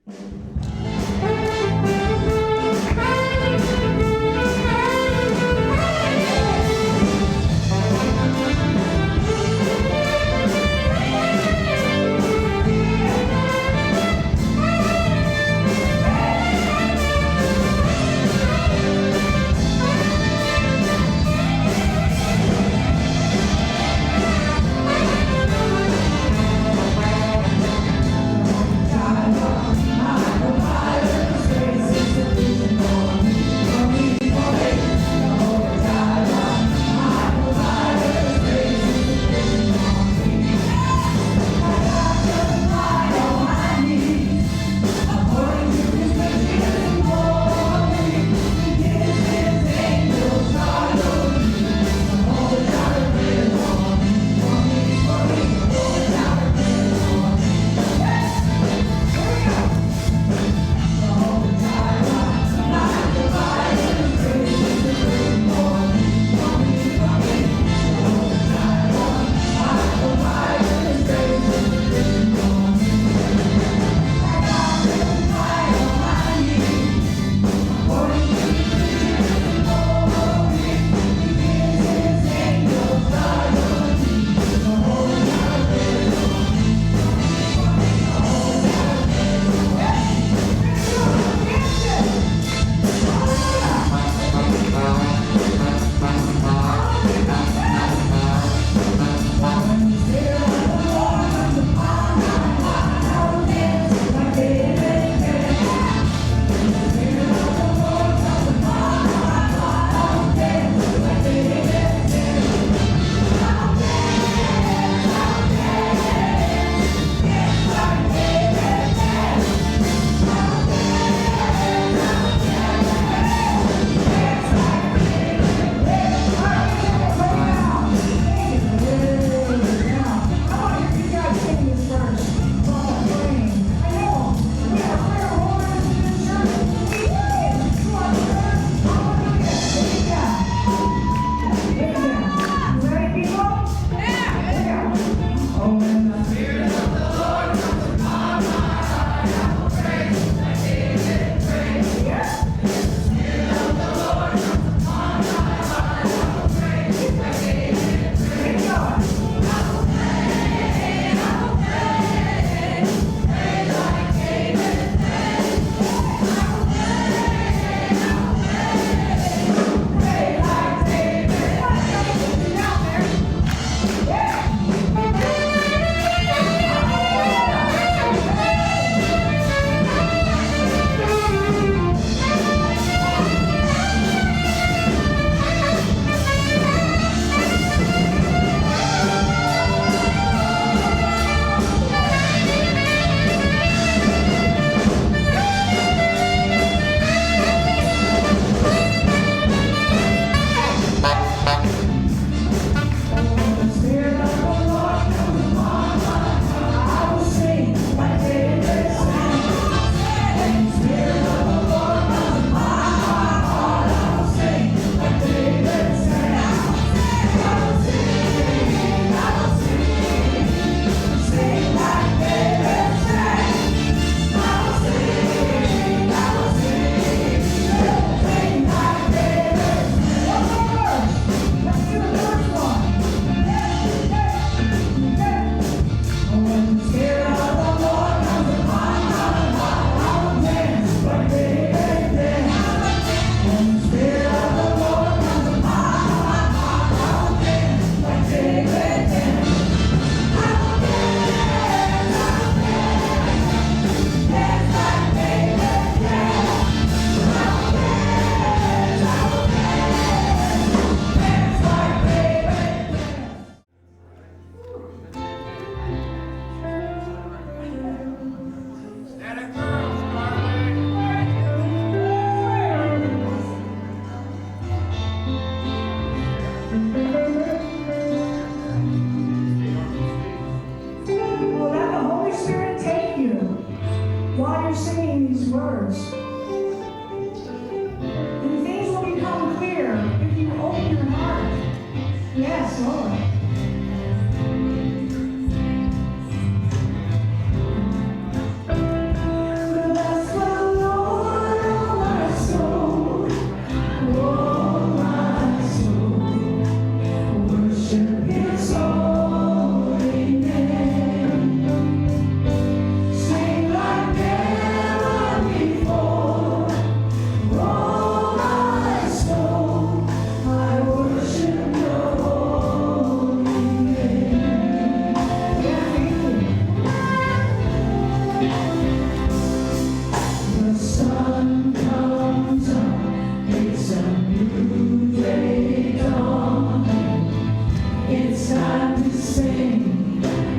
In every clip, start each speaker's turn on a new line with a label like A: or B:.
A: Hãy subscribe cho kênh Ghiền Mì Gõ để không bỏ lỡ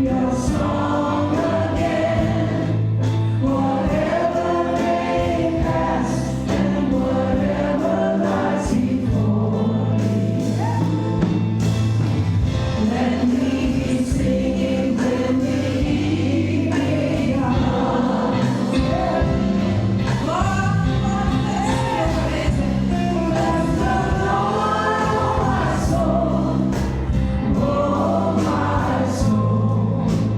A: your song again. Whatever may pass and whatever lies before me. Let me be singing when the evening comes. Lord, bless the Lord, oh my soul. Oh, my soul,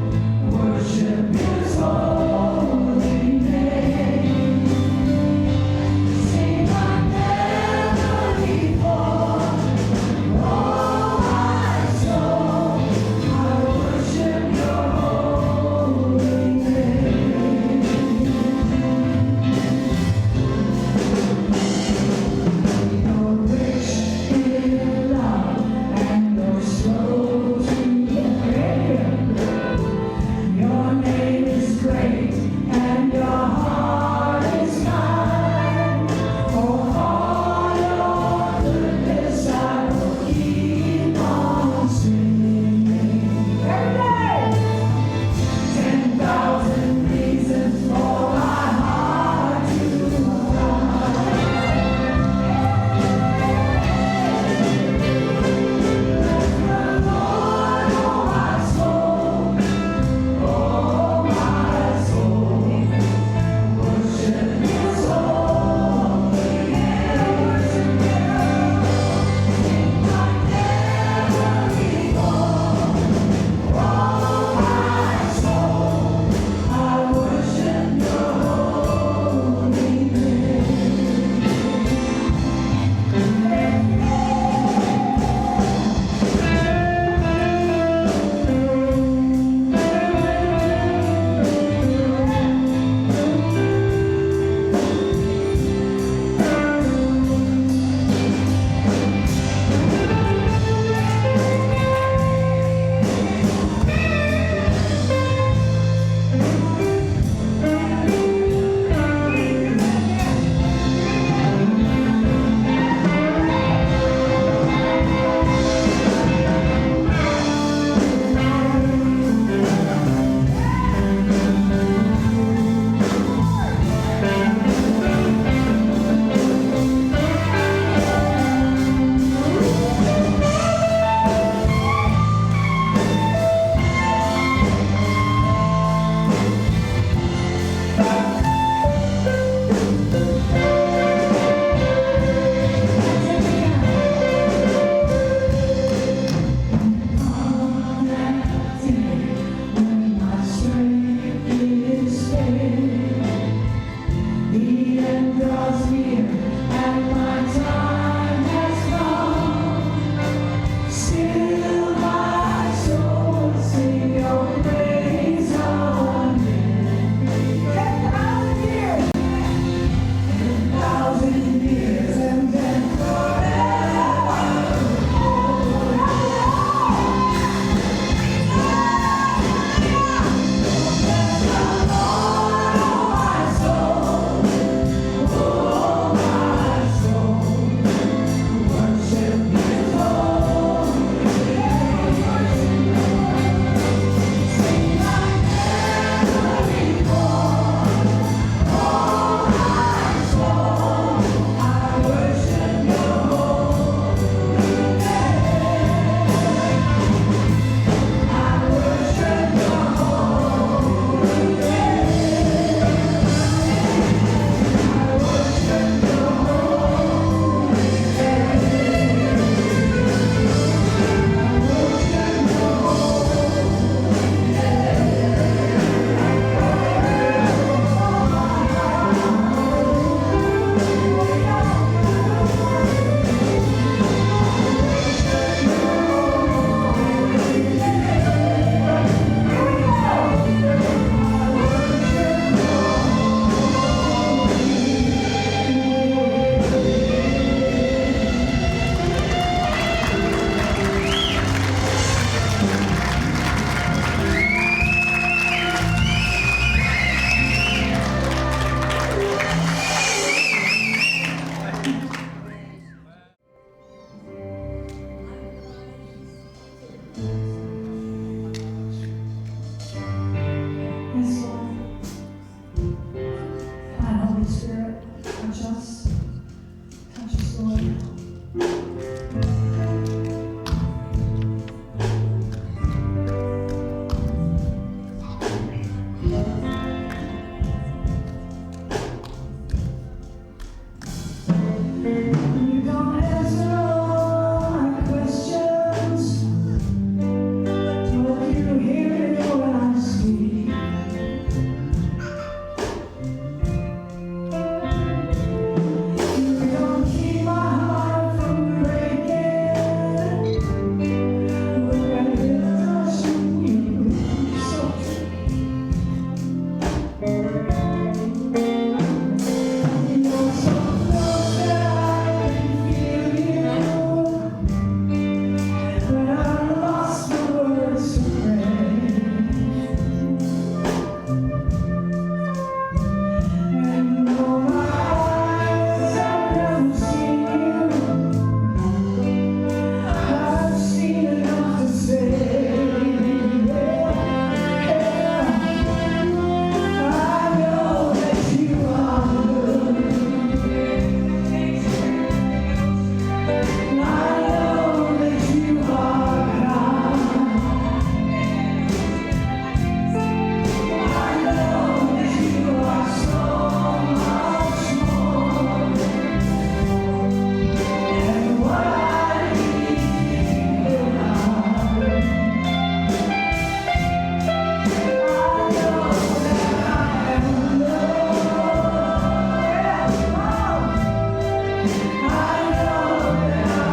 A: I know that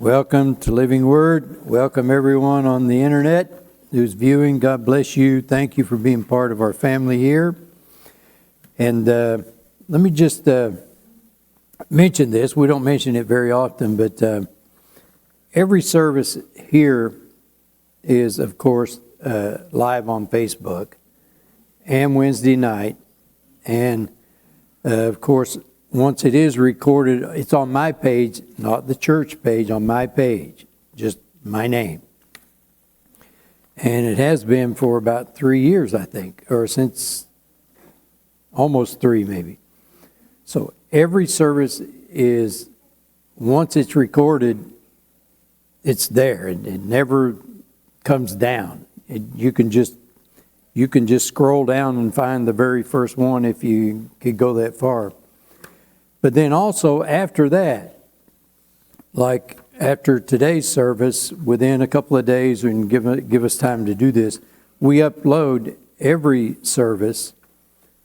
B: Welcome to Living Word. Welcome everyone on the internet who's viewing. God bless you. Thank you for being part of our family here. And let me just mention this. We don't mention it very often, but every service here is, of course, live on Facebook and Wednesday night. And, of course, once it is recorded, it's on my page, not the church page, on my page, just my name. And it has been for about 3 years, I think, or since almost 3 maybe. So every service is, once it's recorded, it's there. It never comes down. You can just scroll down and find the very first one if you could go that far. But then also after that, like after today's service, within a couple of days, and give us time to do this, we upload every service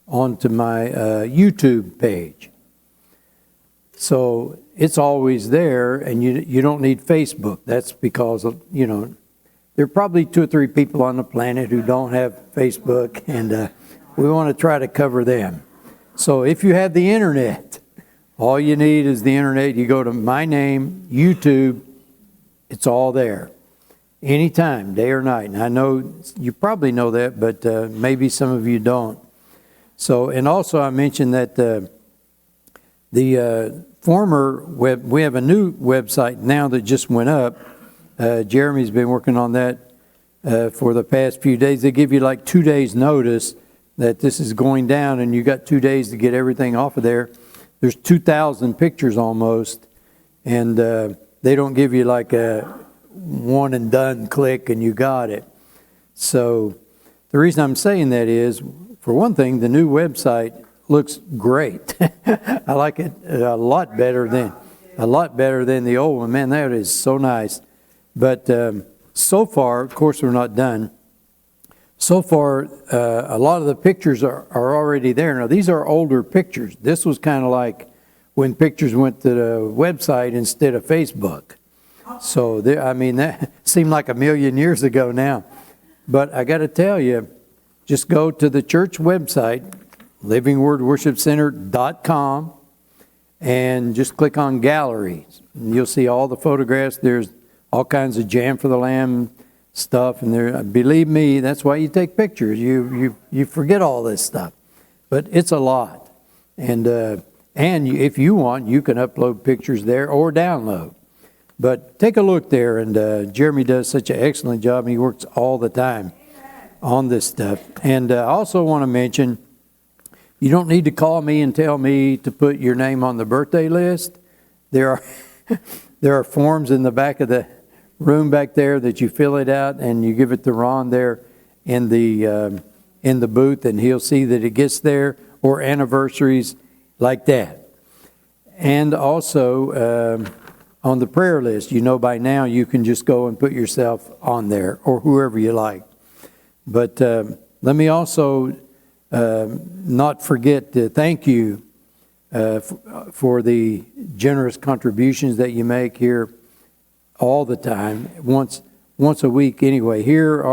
B: onto my YouTube page. So it's always there, and you don't need Facebook. That's because of, there are probably 2 or 3 people on the planet who don't have Facebook, and we want to try to cover them. So if you have the internet, all you need is the internet. You go to my name, YouTube, it's all there. Anytime, day or night. And I know you probably know that, but maybe some of you don't. So, and also I mentioned that the former web, we have a new website now that just went up. Jeremy's been working on that for the past few days. They give you like 2 days notice that this is going down, and you got 2 days to get everything off of there. There's 2,000 pictures almost, and they don't give you like a one and done click and you got it. So the reason I'm saying that is, for one thing, the new website looks great. I like it a lot better than the old one. Man, that is so nice. But so far, of course, we're not done. So far, a lot of the pictures are already there. Now, these are older pictures. This was kind of like when pictures went to the website instead of Facebook. So, that seemed like a million years ago now. But I got to tell you, just go to the church website, livingwordworshipcenter.com, and just click on galleries. And you'll see all the photographs. There's all kinds of Jam for the Lamb stuff, and there, believe me, that's why you take pictures. You forget all this stuff, but it's a lot. And if you want, you can upload pictures there or download. But take a look there, and Jeremy does such an excellent job. He works all the time on this stuff. And I also want to mention, you don't need to call me and tell me to put your name on the birthday list. There are forms in the back of the room back there that you fill it out and you give it to Ron there in the booth, and he'll see that it gets there, or anniversaries like that. And also on the prayer list, by now you can just go and put yourself on there, or whoever you like. But let me also not forget to thank you for the generous contributions that you make here all the time, once a week anyway. Here,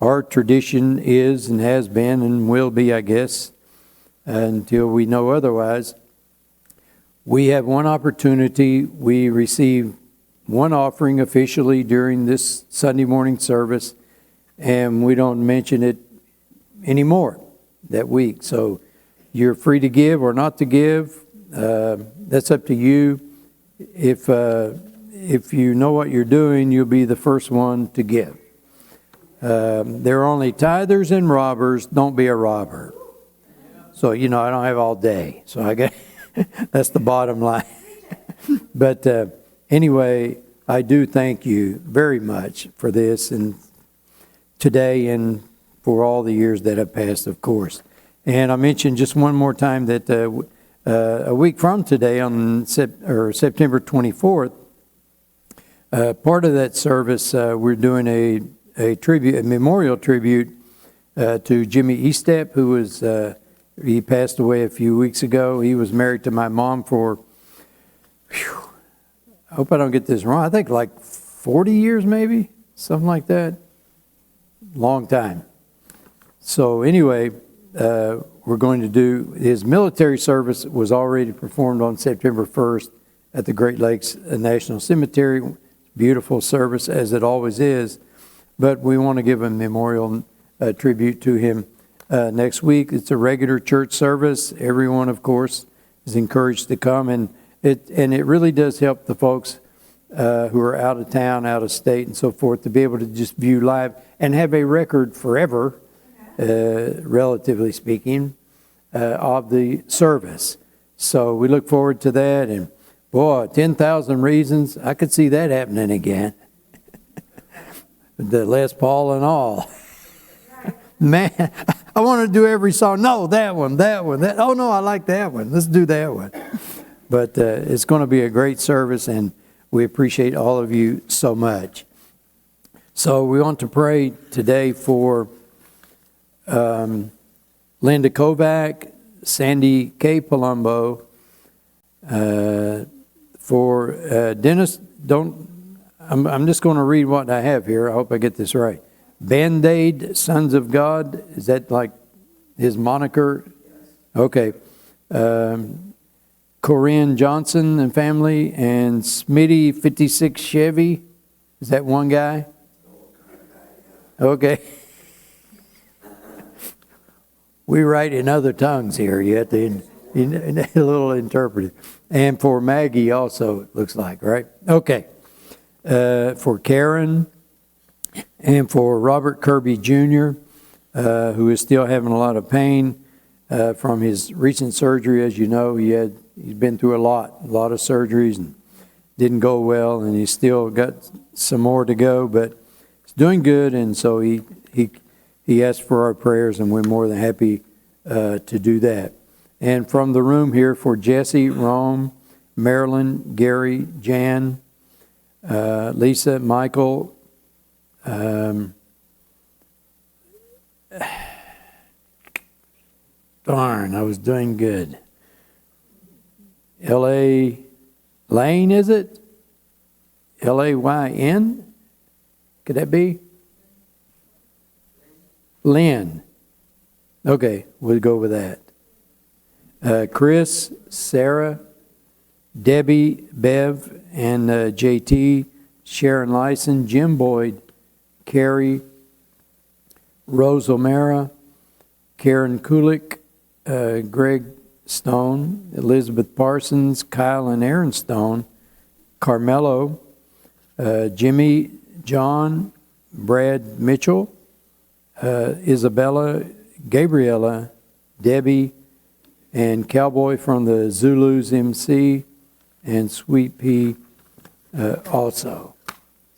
B: our tradition is and has been and will be, I guess, until we know otherwise. We have one opportunity. We receive one offering officially during this Sunday morning service, and we don't mention it anymore that week. So you're free to give or not to give. That's up to you. If you know what you're doing, you'll be the first one to give. There are only tithers and robbers. Don't be a robber. So, I don't have all day. So I got that's the bottom line. But anyway, I do thank you very much for this, and today and for all the years that have passed, of course. And I mentioned just one more time that a week from today, on September 24th, part of that service, we're doing a memorial tribute to Jimmy Estep, who was he passed away a few weeks ago. He was married to my mom for I hope I don't get this wrong. I think like 40 years maybe, something like that. Long time. So anyway, we're going to do, his military service was already performed on September 1st at the Great Lakes National Cemetery. Beautiful service, as it always is. But we want to give a memorial tribute to him next week. It's a regular church service. Everyone, of course, is encouraged to come. And it really does help the folks who are out of town, out of state, and so forth, to be able to just view live and have a record forever, relatively speaking, of the service. So we look forward to that. And boy, 10,000 reasons, I could see that happening again. The Les Paul and all. Man, I want to do every song. No, that one. Oh, no, I like that one. Let's do that one. But it's going to be a great service, and we appreciate all of you so much. So we want to pray today for Linda Kovac, Sandy K. Palumbo, for Dennis, I'm just going to read what I have here. I hope I get this right. Band-Aid Sons of God, is that like his moniker? Okay. Corinne Johnson and family, and Smitty 56 Chevy. Is that one guy? Okay. We write in other tongues here. You have to a little interpretive. And for Maggie also, it looks like, right? Okay. For Karen and for Robert Kirby Jr., who is still having a lot of pain from his recent surgery. As you know, he's been through a lot of surgeries and didn't go well, and he's still got some more to go, but he's doing good, and so he asked for our prayers, and we're more than happy to do that. And from the room here for Jesse, Rome, Marilyn, Gary, Jan, Lisa, Michael, darn, I was doing good. L.A. Lane, is it? L-A-Y-N? Could that be? Lynn. Okay, we'll go with that. Chris, Sarah, Debbie, Bev, and JT, Sharon Lyson, Jim Boyd, Carrie, Rose O'Mara, Karen Kulik, Greg Stone, Elizabeth Parsons, Kyle and Aaron Stone, Carmelo, Jimmy, John, Brad Mitchell, Isabella, Gabriella, Debbie, and Cowboy from the Zulus MC, and Sweet Pea also.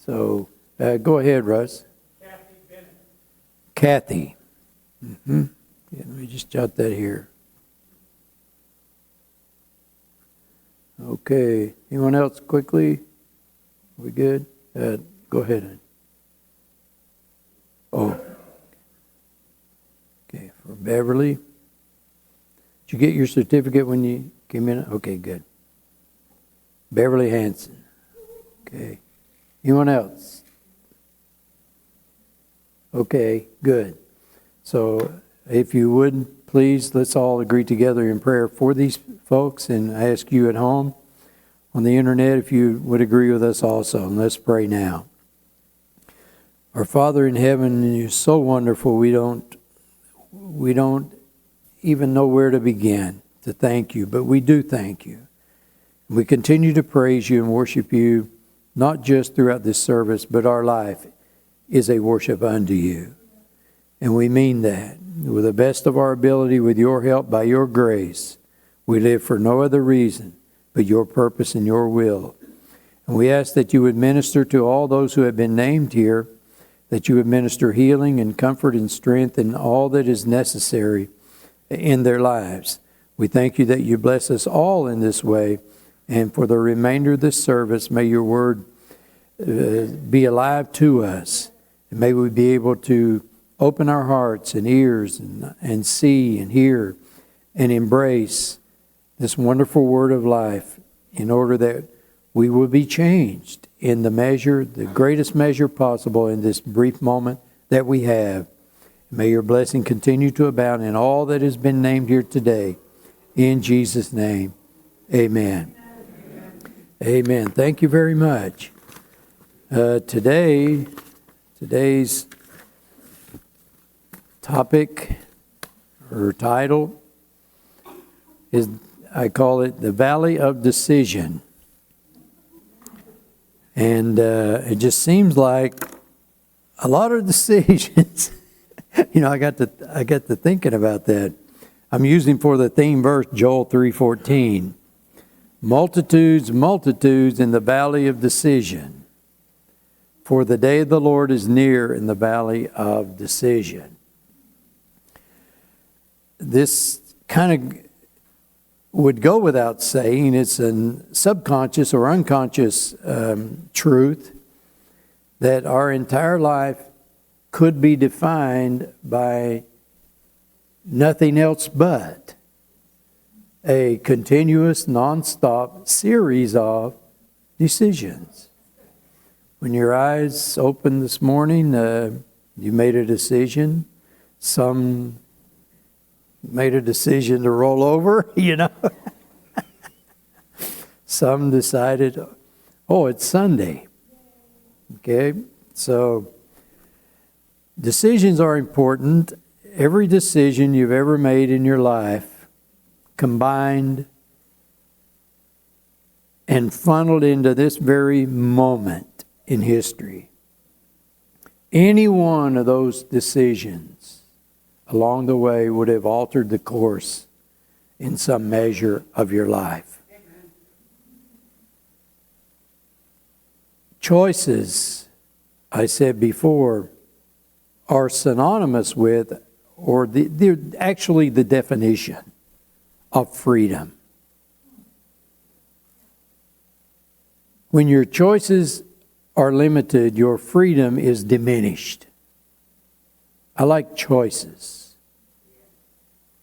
B: So go ahead, Russ.
C: Kathy Bennett.
B: Kathy. Mm-hmm. Yeah, let me just jot that here. Okay. Anyone else quickly? We good? Go ahead. Oh. Okay, for Beverly. Did you get your certificate when you came in? Okay, good. Beverly Hanson. Okay. Anyone else? Okay, good. So if you would, please, let's all agree together in prayer for these folks. And I ask you at home, on the internet, if you would agree with us also. And let's pray now. Our Father in heaven, you're so wonderful, we don't even know where to begin to thank you, but we do thank you. We continue to praise you and worship you, not just throughout this service, but our life is a worship unto you. And we mean that. With the best of our ability, with your help, by your grace, we live for no other reason but your purpose and your will. And we ask that you would minister to all those who have been named here, that you would minister healing and comfort and strength and all that is necessary in their lives. We thank you that you bless us all in this way. And for the remainder of this service, may your word be alive to us. And may we be able to open our hearts and ears and see and hear and embrace this wonderful word of life in order that we will be changed in the measure, the greatest measure possible in this brief moment that we have. May your blessing continue to abound in all that has been named here today. In Jesus' name, amen. Amen. Thank you very much. Today's topic or title is, I call it the Valley of Decision. And it just seems like a lot of decisions. I got to thinking about that. I'm using for the theme verse Joel 3:14. Multitudes, multitudes in the valley of decision. For the day of the Lord is near in the valley of decision. This kind of would go without saying. It's a subconscious or unconscious truth that our entire life could be defined by nothing else but a continuous, nonstop series of decisions. When your eyes open this morning, you made a decision. Some made a decision to roll over, Some decided, oh, it's Sunday. Okay, so decisions are important. Every decision you've ever made in your life combined and funneled into this very moment in history. Any one of those decisions along the way would have altered the course in some measure of your life. Amen. Choices, I said before, are synonymous with, or they're actually the definition of freedom. When your choices are limited, your freedom is diminished. I like choices.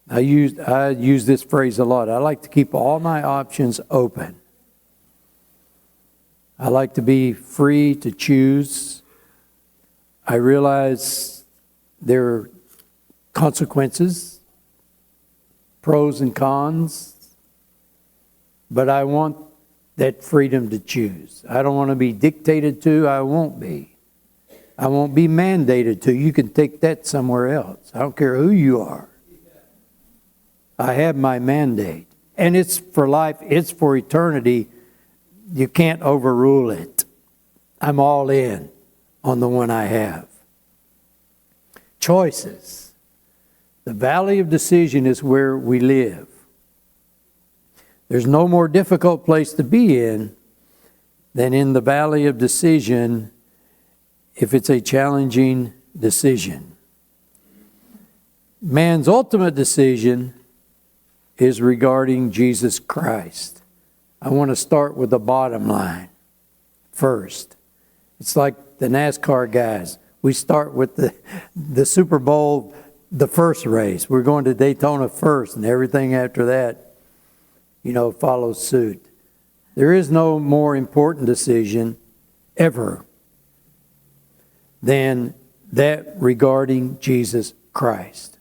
B: I use this phrase a lot. I like to keep all my options open. I like to be free to choose. I realize there are consequences, pros and cons, but I want that freedom to choose. I don't want to be dictated to. I won't be. I won't be mandated to. You can take that somewhere else. I don't care who you are. I have my mandate. And it's for life. It's for eternity. You can't overrule it. I'm all in on the one I have. Choices. The valley of decision is where we live. There's no more difficult place to be in than in the valley of decision if it's a challenging decision. Man's ultimate decision is regarding Jesus Christ. I want to start with the bottom line first. It's like the NASCAR guys. We start with the Super Bowl, the first race. We're going to Daytona first, and everything after that, follows suit. There is no more important decision ever than that regarding Jesus Christ.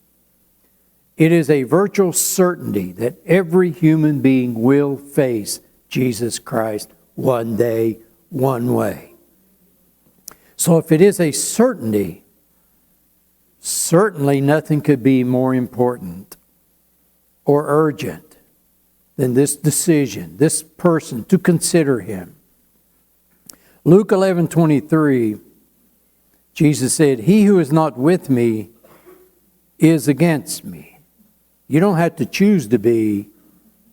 B: It is a virtual certainty that every human being will face Jesus Christ one day, one way. So if it is a certainty, certainly nothing could be more important or urgent than this decision, this person, to consider him. Luke 11:23, Jesus said, "He who is not with me is against me." You don't have to choose to be.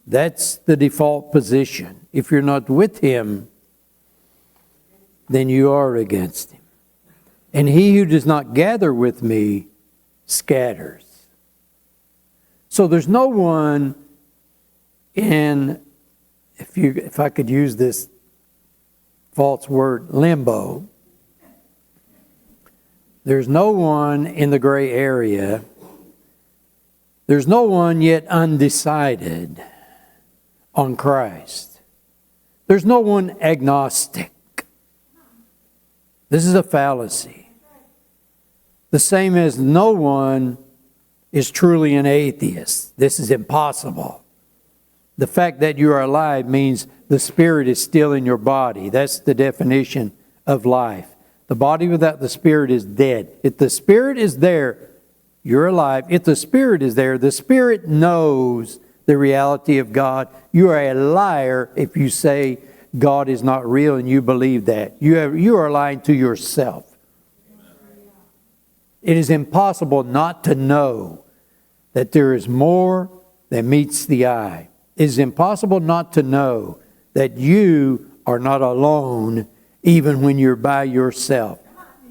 B: That's the default position. If you're not with him, then you are against him. And he who does not gather with me scatters. So there's no one in, if I could use this false word, limbo. There's no one in the gray area. There's no one yet undecided on Christ. There's no one agnostic. This is a fallacy. The same as no one is truly an atheist. This is impossible. The fact that you are alive means the spirit is still in your body. That's the definition of life. The body without the spirit is dead. If the spirit is there, you're alive. If the spirit is there, the spirit knows the reality of God. You are a liar if you say God is not real and you believe that. You are lying to yourself. It is impossible not to know that there is more than meets the eye. It is impossible not to know that you are not alone even when you're by yourself.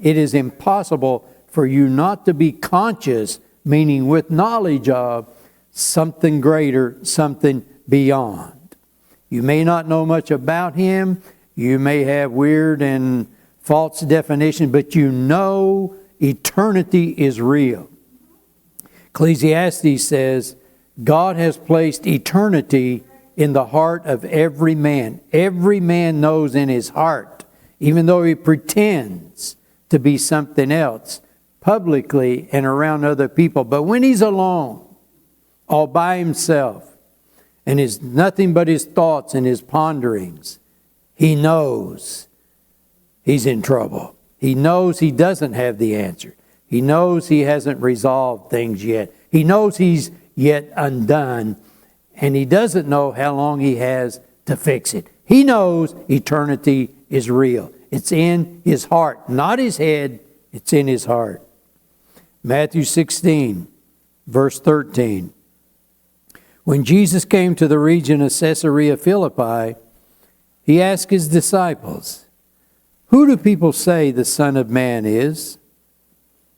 B: It is impossible for you not to be conscious, meaning with knowledge of something greater, something beyond. You may not know much about Him. You may have weird and false definitions, but you know eternity is real. Ecclesiastes says, God has placed eternity in the heart of every man. Every man knows in his heart, even though he pretends to be something else publicly and around other people. But when he's alone, all by himself, and is nothing but his thoughts and his ponderings, he knows he's in trouble. He knows he doesn't have the answer. He knows he hasn't resolved things yet. He knows he's yet undone, and he doesn't know how long he has to fix it. He knows eternity is real. It's in his heart, not his head. It's in his heart. Matthew 16, verse 13. When Jesus came to the region of Caesarea Philippi, He asked His disciples, "Who do people say the Son of Man is?"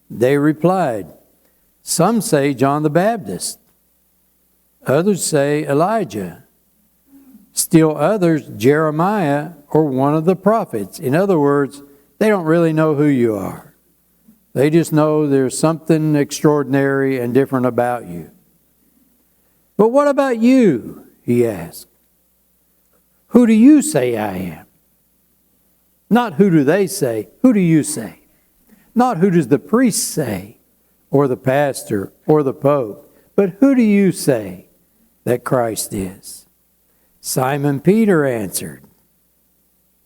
B: They replied, "Some say John the Baptist. Others say Elijah. Still others, Jeremiah or one of the prophets." In other words, they don't really know who you are. They just know there's something extraordinary and different about you. "But what about you?" He asked. "Who do you say I am?" Not who do they say, who do you say? Not who does the priest say, or the pastor, or the pope, but who do you say that Christ is? Simon Peter answered,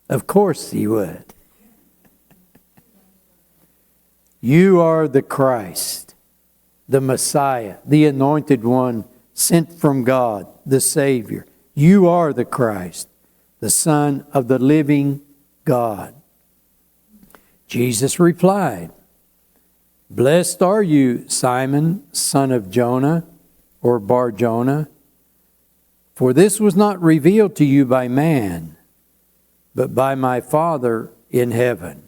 B: of course he would. "You are the Christ, the Messiah, the Anointed One, sent from God, the Savior. You are the Christ, the Son of the living God." Jesus replied, "Blessed are you, Simon, son of Jonah," or Bar-Jonah, "for this was not revealed to you by man, but by my Father in heaven."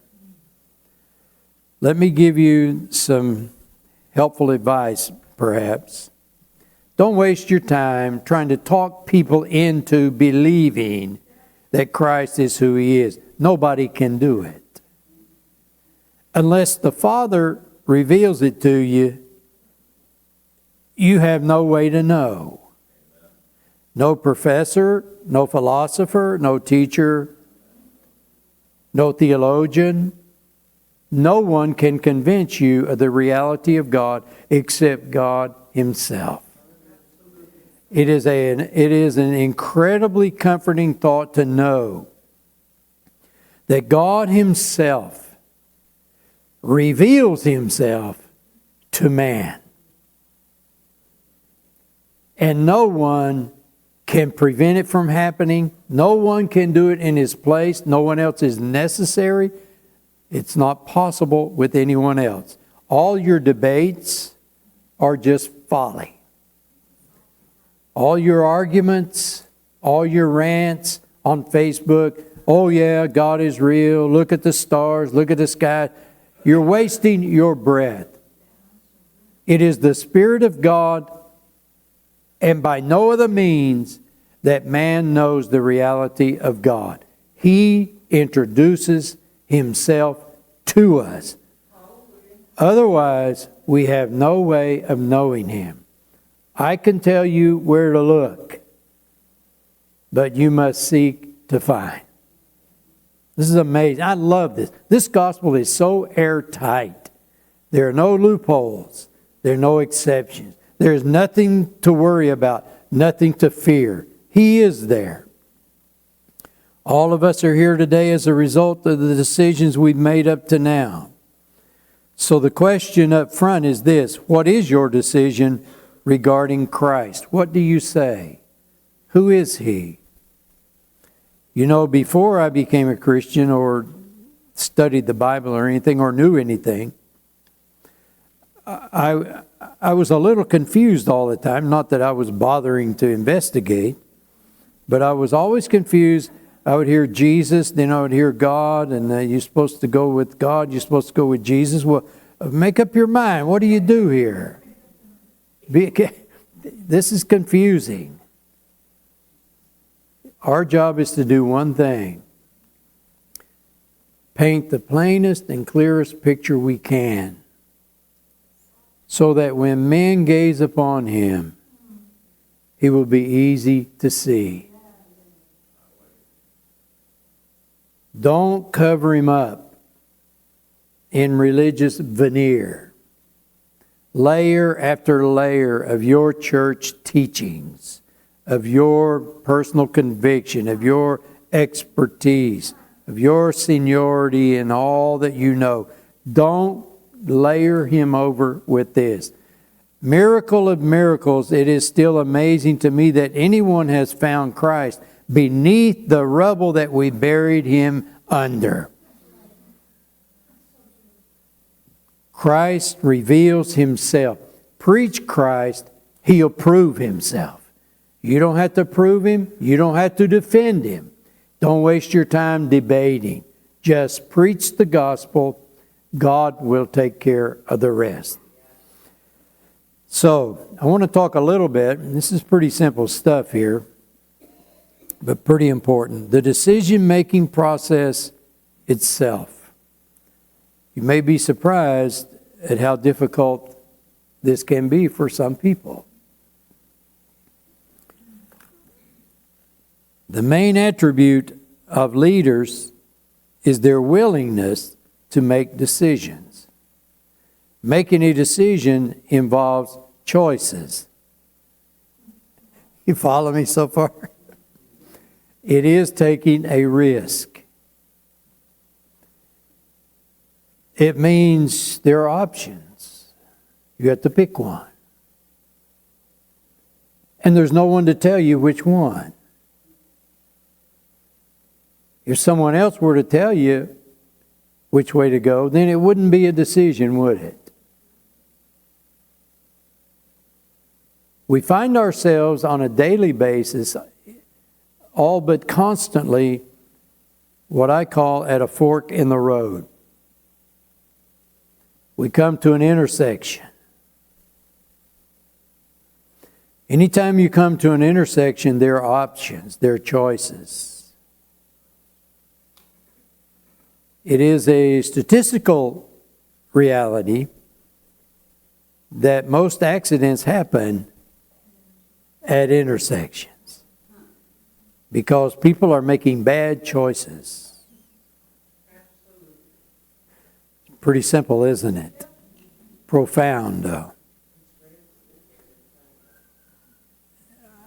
B: Let me give you some helpful advice, perhaps. Don't waste your time trying to talk people into believing that Christ is who He is. Nobody can do it. Unless the Father reveals it to you, you have no way to know. No professor, no philosopher, no teacher, no theologian. No one can convince you of the reality of God except God Himself. It is an incredibly comforting thought to know that God Himself reveals Himself to man. And no one can prevent it from happening. No one can do it in His place. No one else is necessary. It's not possible with anyone else. All your debates are just folly. All your arguments, all your rants on Facebook, "Oh yeah, God is real, look at the stars, look at the sky." You're wasting your breath. It is the Spirit of God, and by no other means, that man knows the reality of God. He introduces Himself to us. Otherwise, we have no way of knowing Him. I can tell you where to look, but you must seek to find. This is amazing. I love this. This gospel is so airtight. There are no loopholes. There are no exceptions. There is nothing to worry about, nothing to fear. He is there. All of us are here today as a result of the decisions we've made up to now. So the question up front is this: what is your decision regarding Christ? What do you say? Who is He? You know, before I became a Christian or studied the Bible or anything or knew anything, I was a little confused all the time. Not that I was bothering to investigate, but I was always confused. I would hear Jesus, then I would hear God, and you're supposed to go with God, you're supposed to go with Jesus. Well, make up your mind. What do you do here? This is confusing. Our job is to do one thing: paint the plainest and clearest picture we can, so that when men gaze upon Him, He will be easy to see. Don't cover Him up in religious veneer. Layer after layer of your church teachings, of your personal conviction, of your expertise, of your seniority and all that you know. Don't layer Him over with this. Miracle of miracles, it is still amazing to me that anyone has found Christ beneath the rubble that we buried Him under. Christ reveals Himself. Preach Christ, He'll prove Himself. You don't have to prove Him. You don't have to defend Him. Don't waste your time debating. Just preach the gospel. God will take care of the rest. So, I want to talk a little bit. This is pretty simple stuff here, but pretty important. The decision-making process itself. You may be surprised at how difficult this can be for some people. The main attribute of leaders is their willingness to make decisions. Making a decision involves choices. You follow me so far? It is taking a risk. It means there are options. You have to pick one. And there's no one to tell you which one. If someone else were to tell you which way to go, then it wouldn't be a decision, would it? We find ourselves on a daily basis, all but constantly, what I call at a fork in the road. We come to an intersection. Anytime you come to an intersection, there are options, there are choices. It is a statistical reality that most accidents happen at intersections because people are making bad choices. Pretty simple, isn't it? Profound, though.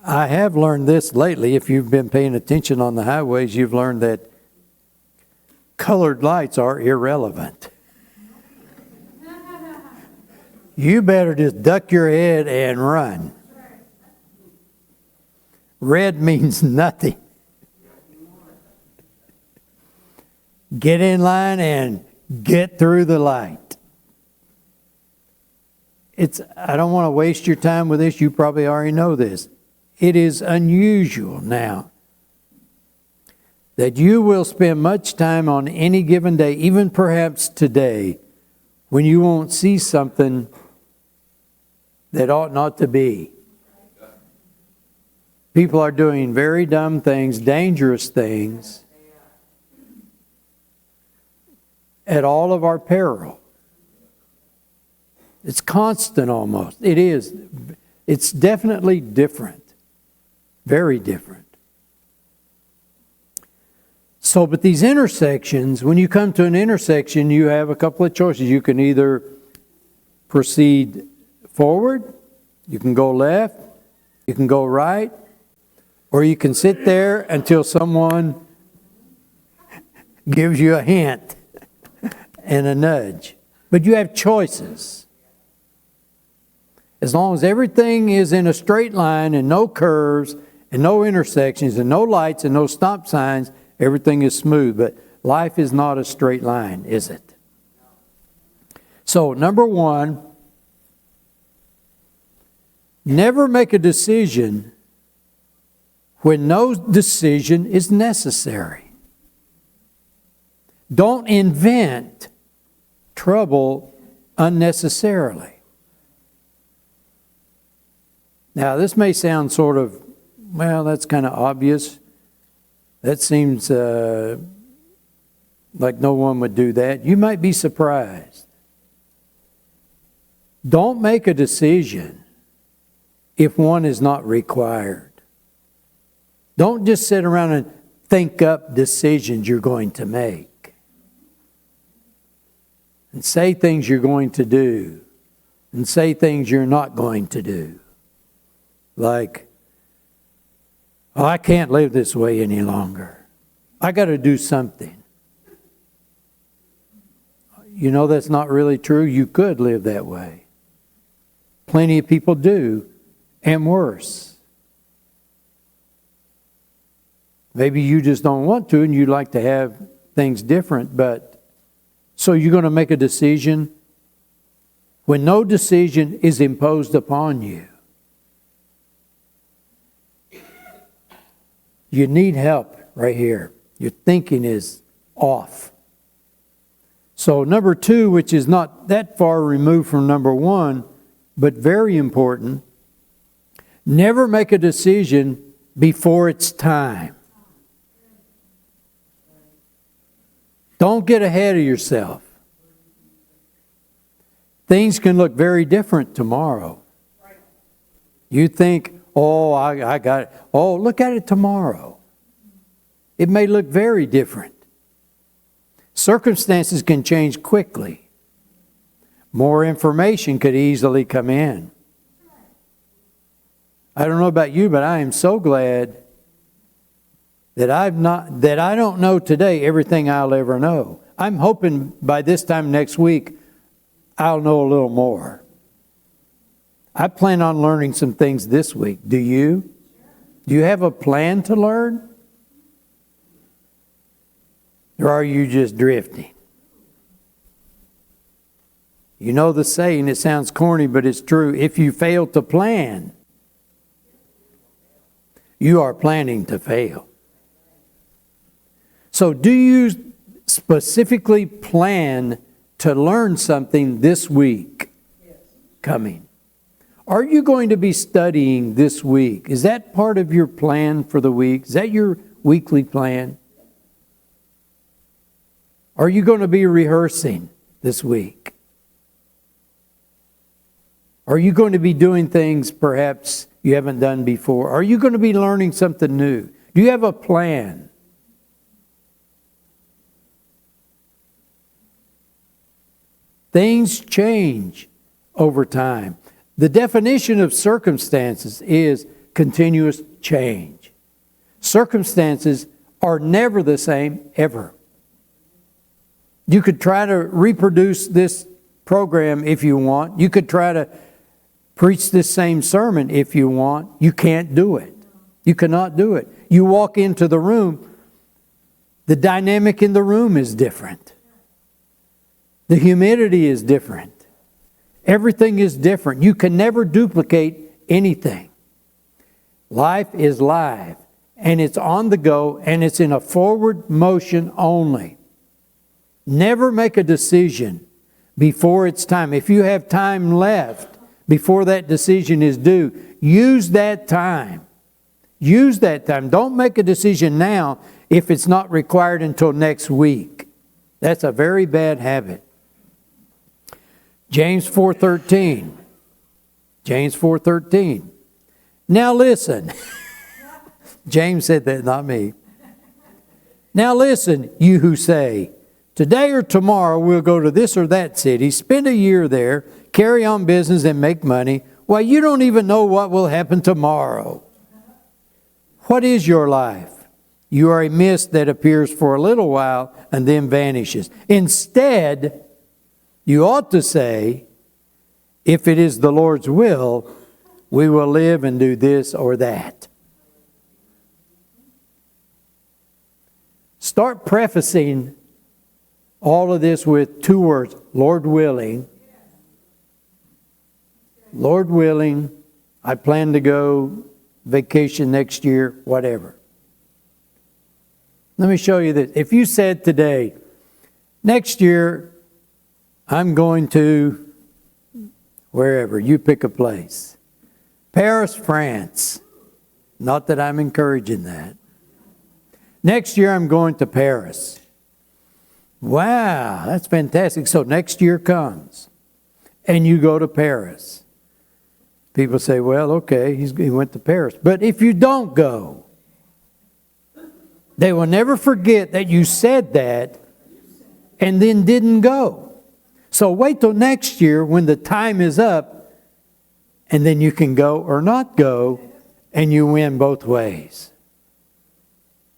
B: I have learned this lately. If you've been paying attention on the highways, you've learned that colored lights are irrelevant. You better just duck your head and run. Red means nothing. Get in line and get through the light. I don't want to waste your time with this. You probably already know this. It is unusual now that you will spend much time on any given day, even perhaps today, when you won't see something that ought not to be. People are doing very dumb things, dangerous things, at all of our peril. It's constant almost. It is. It's definitely different. Very different. So, but these intersections, when you come to an intersection, you have a couple of choices. You can either proceed forward, you can go left, you can go right, or you can sit there until someone gives you a hint and a nudge. But you have choices. As long as everything is in a straight line and no curves and no intersections and no lights and no stop signs, everything is smooth. But life is not a straight line, is it? So, number one, never make a decision when no decision is necessary. Don't invent trouble unnecessarily. Now, this may sound sort of, well, that's kind of obvious. That seems like no one would do that. You might be surprised. Don't make a decision if one is not required. Don't just sit around and think up decisions you're going to make. And say things you're going to do. And say things you're not going to do. Like, oh, I can't live this way any longer. I got to do something. You know that's not really true. You could live that way. Plenty of people do, and worse. Maybe you just don't want to and you'd like to have things different, but so you're going to make a decision when no decision is imposed upon you. You need help right here. Your thinking is off. So number two, which is not that far removed from number one, but very important, never make a decision before it's time. Don't get ahead of yourself. Things can look very different tomorrow. You think, oh, I got it. Oh, look at it tomorrow. It may look very different. Circumstances can change quickly. More information could easily come in. I don't know about you, but I am so glad that I don't know today everything I'll ever know. I'm hoping by this time next week I'll know a little more. I plan on learning some things this week. Do you? Do you have a plan to learn? Or are you just drifting? You know the saying, it sounds corny, but it's true. If you fail to plan, you are planning to fail. So do you specifically plan to learn something this week coming? Are you going to be studying this week? Is that part of your plan for the week? Is that your weekly plan? Are you going to be rehearsing this week? Are you going to be doing things perhaps you haven't done before? Are you going to be learning something new? Do you have a plan? Things change over time. The definition of circumstances is continuous change. Circumstances are never the same, ever. You could try to reproduce this program if you want. You could try to preach this same sermon if you want. You can't do it. You cannot do it. You walk into the room, the dynamic in the room is different. The humidity is different. Everything is different. You can never duplicate anything. Life is live, and it's on the go, and it's in a forward motion only. Never make a decision before it's time. If you have time left before that decision is due, use that time. Use that time. Don't make a decision now if it's not required until next week. That's a very bad habit. James 4:13. James 4:13. Now listen. James said that, not me. Now listen, you who say, today or tomorrow we'll go to this or that city, spend a year there, carry on business and make money. Well, you don't even know what will happen tomorrow. What is your life? You are a mist that appears for a little while and then vanishes. Instead, you ought to say, if it is the Lord's will, we will live and do this or that. Start prefacing all of this with two words, Lord willing. Lord willing, I plan to go vacation next year, whatever. Let me show you this. If you said today, next year, I'm going to wherever, you pick a place. Paris, France. Not that I'm encouraging that. Next year, I'm going to Paris. Wow, that's fantastic. So next year comes, and you go to Paris. People say, well, okay, he went to Paris. But if you don't go, they will never forget that you said that and then didn't go. So wait till next year when the time is up, and then you can go or not go, and you win both ways.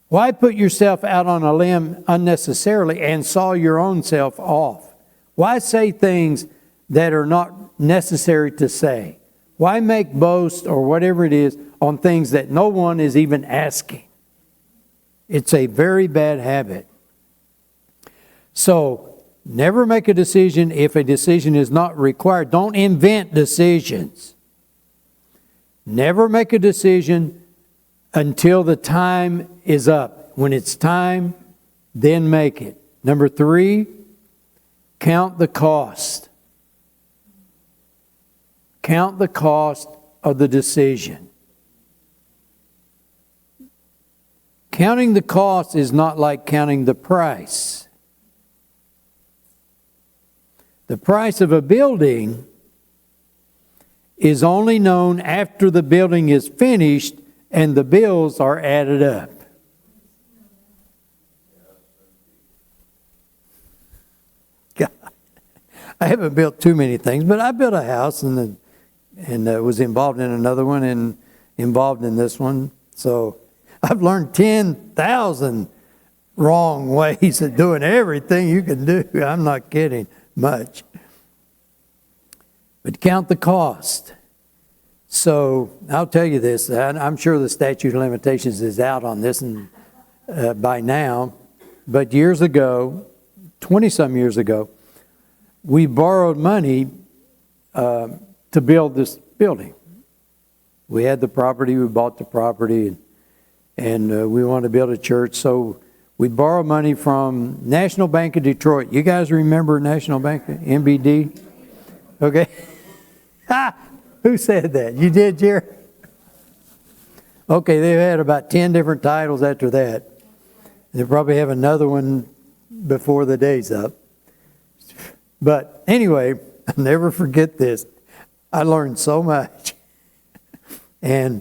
B: Why put yourself out on a limb unnecessarily and saw your own self off? Why say things that are not necessary to say? Why make boast or whatever it is on things that no one is even asking? It's a very bad habit. So, never make a decision if a decision is not required. Don't invent decisions. Never make a decision until the time is up. When it's time, then make it. Number 3, count the cost. Count the cost of the decision. Counting the cost is not like counting the price. The price of a building is only known after the building is finished and the bills are added up. God, I haven't built too many things, but I built a house and was involved in another one and involved in this one. So I've learned 10,000 wrong ways of doing everything you can do. I'm not kidding much. But count the cost. So I'll tell you this, I'm sure the statute of limitations is out on this by now, but years ago, 20-some years ago, we borrowed money to build this building. We had the property, we bought the property, and we wanted to build a church, so we borrowed money from National Bank of Detroit. You guys remember National Bank, NBD? Okay. Who said that? You did, Jerry? Okay, they've had about 10 different titles after that. They'll probably have another one before the day's up. But anyway, I'll never forget this. I learned so much. And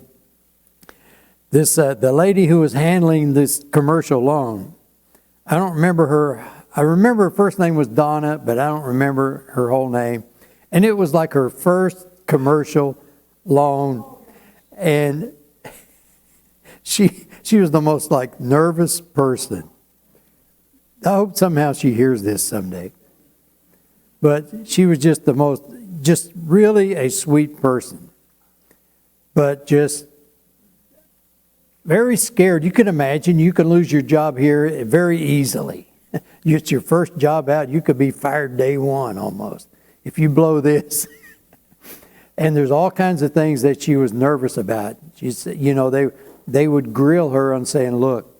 B: this the lady who was handling this commercial loan, I don't remember her. I remember her first name was Donna, but I don't remember her whole name. And it was like her first commercial loan. And she was the most like nervous person. I hope somehow she hears this someday. But she was just just really a sweet person. But just very scared. You can imagine you can lose your job here very easily. It's your first job out. You could be fired day one almost if you blow this. And there's all kinds of things that she was nervous about. She said, they would grill her on saying, look,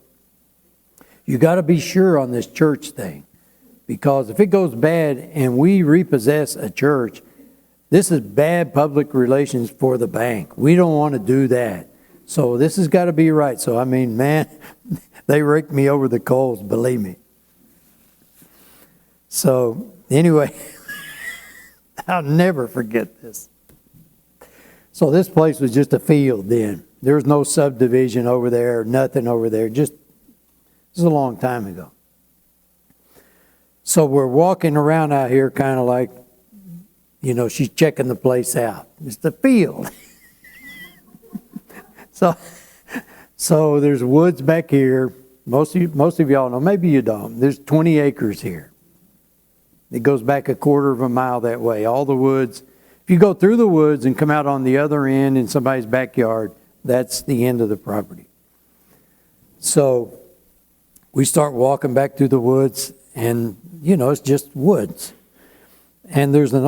B: you got to be sure on this church thing. Because if it goes bad and we repossess a church, this is bad public relations for the bank. We don't want to do that. So this has got to be right. So, I mean, man, they raked me over the coals, believe me. So, anyway, I'll never forget this. So this place was just a field then. There was no subdivision over there, nothing over there. Just This is a long time ago. So we're walking around out here kind of like, you know, she's checking the place out. It's the field. So there's woods back here. Most of y'all know, maybe you don't. There's 20 acres here. It goes back a quarter of a mile that way. All the woods. If you go through the woods and come out on the other end in somebody's backyard, that's the end of the property. So we start walking back through the woods, and you know, it's just woods. And there's an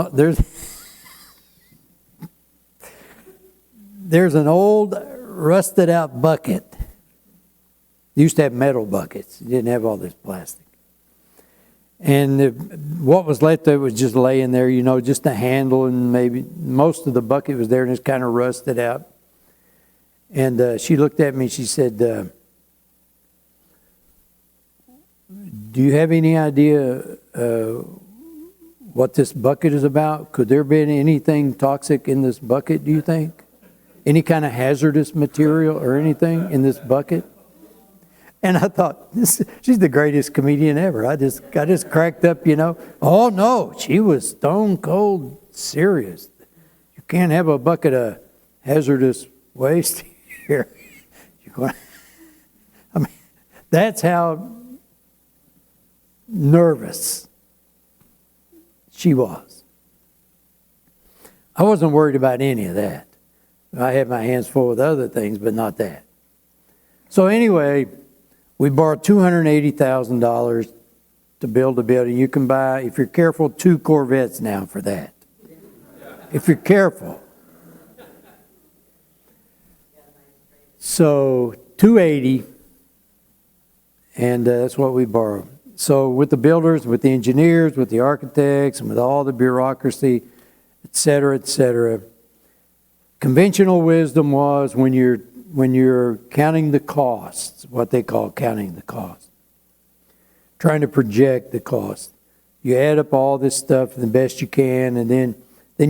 B: old rusted out bucket. They used to have metal buckets. It didn't have all this plastic. And what was left of it was just laying there, you know, just a handle, and maybe most of the bucket was there, and it's kind of rusted out. And she looked at me, she said, do you have any idea what this bucket is about? Could there be anything toxic in this bucket, do you think? Any kind of hazardous material or anything in this bucket? And I thought, she's the greatest comedian ever. I just cracked up, you know. Oh, no, she was stone cold serious. You can't have a bucket of hazardous waste here. I mean, that's how nervous she was. I wasn't worried about any of that. I had my hands full with other things, but not that. So anyway, we borrowed $280,000 to build a building. You can buy, if you're careful, 2 Corvettes now for that. If you're careful. So 280, and that's what we borrowed. So with the builders, with the engineers, with the architects, and with all the bureaucracy, et cetera, conventional wisdom was when you're counting the costs, what they call counting the cost, trying to project the cost. You add up all this stuff the best you can, and then